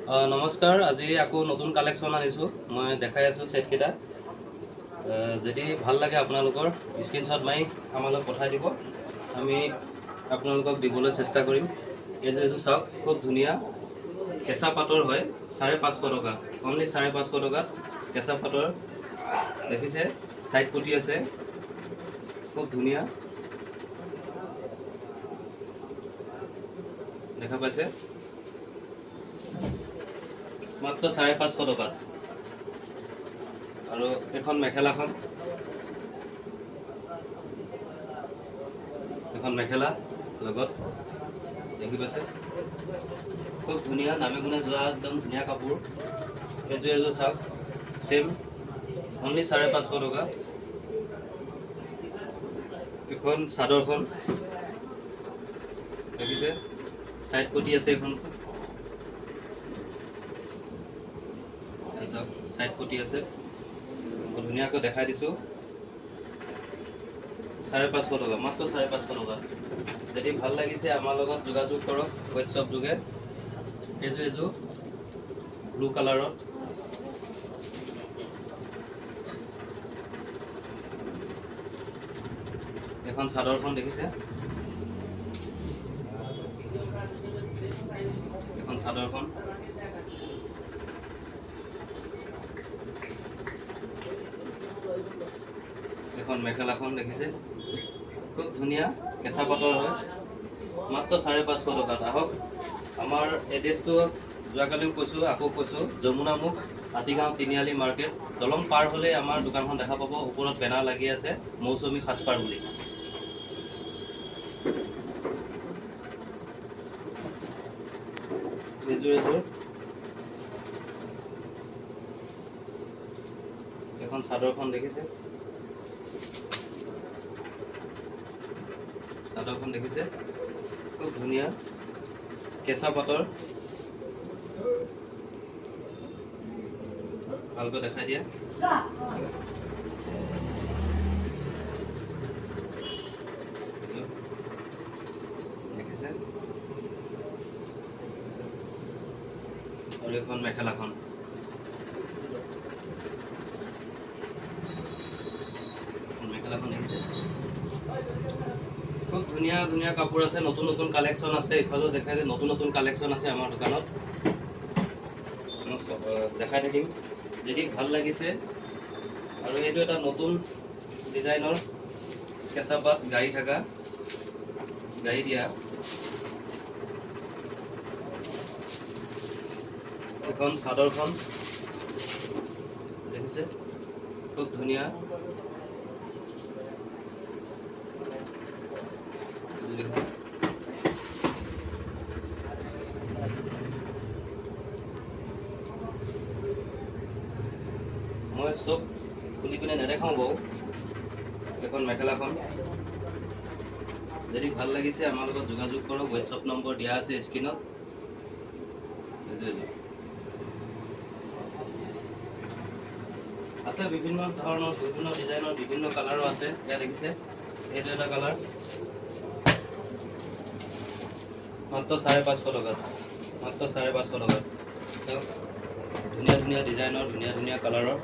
নমস্কাৰ। আজি আকৌ নতুন কালেকশ্যন আনিছোঁ। মই দেখাই আছোঁ ছেটকেইটা। যদি ভাল লাগে আপোনালোকৰ স্ক্ৰীনশ্বট মাৰি আমালৈ পঠাই দিব, আমি আপোনালোকক দিবলৈ চেষ্টা কৰিম। এইযোৰ চাওক, খুব ধুনীয়া কেঁচা পাটৰ হয়। 550 টকা, অনলি 550 টকাত কেঁচা পাটৰ। দেখিছে, ছাইড পুটি আছে, খুব ধুনীয়া দেখা পাইছে। মাত্ৰ 550 টকাত। আৰু এখন মেখেলাখন, এখন মেখেলা লগত দেখি পাইছে, খুব ধুনীয়া দামে গুণে যোৱা একদম ধুনীয়া কাপোৰ। এযোৰ চাওক, চেম অনলি 550 টকা। এখন চাদৰখন দেখিছে, ছাইড পটি আছে, এখন চাওক, ছাইড পটি আছে, ধুনীয়াকৈ দেখাই দিছোঁ। 550 টকা, মাত্ৰ 550 টকা। যদি ভাল লাগিছে আমাৰ লগত যোগাযোগ কৰক হোৱাটছআপ যোগে। এযোৰ ব্লু কালাৰত, এখন চাদৰখন দেখিছে, এখন চাদৰখন এখন মেখেলাখন দেখিছে, খুব ধুনীয়া কেঁচা পাটৰ হয়। মাত্ৰ 550 টকাত। আহক, আমাৰ এড্ৰেছটো যোৱাকালিও কৈছোঁ, আকৌ কৈছোঁ, যমুনামুখ, হাতীগাঁও, তিনিআলি মাৰ্কেট। দলং পাৰ হ'লেই আমাৰ দোকানখন দেখা পাব। ওপৰত বেনাৰ লাগি আছে মৌচুমী সাজপাৰ বুলি। এযোৰ এখন চাদৰখন দেখিছে, চাদৰখন দেখিছে, খুব ধুনীয়া কেঁচা পাটৰ। ভালকৈ দেখাই দিয়া। দেখিছে, আৰু এখন মেখেলাখন, মেখেলাখন দেখিছে, খুব ধুনীয়া ধুনীয়া কাপোৰ আছে। নতুন নতুন কালেকশ্যন আছে। ইফালেও দেখাই দিয়ে, নতুন নতুন কালেকশ্যন আছে আমাৰ দোকানত, দেখাই থাকিম যদি ভাল লাগিছে। আৰু এইটো এটা নতুন ডিজাইনৰ কেঁচা পাত, গাড়ী থকা, গাড়ী দিয়া। এখন চাদৰখন দেখিছে, খুব ধুনীয়া। মই চব খুলি পিনে নেদেখাওঁ বাৰু। এখন মেখেলাখন, যদি ভাল লাগিছে আমাৰ লগত যোগাযোগ কৰক। হোৱাটছআপ নম্বৰ দিয়া আছে স্ক্ৰীণত। আছে বিভিন্ন ধৰণৰ, বিভিন্ন ডিজাইনৰ, বিভিন্ন কালাৰো আছে। ইয়াত দেখিছে, এইটো এটা কালাৰ, মাত্ৰ 550 টকাত, মাত্ৰ 550 টকাত। ধুনীয়া ধুনীয়া ডিজাইনৰ, ধুনীয়া ধুনীয়া কালাৰৰ।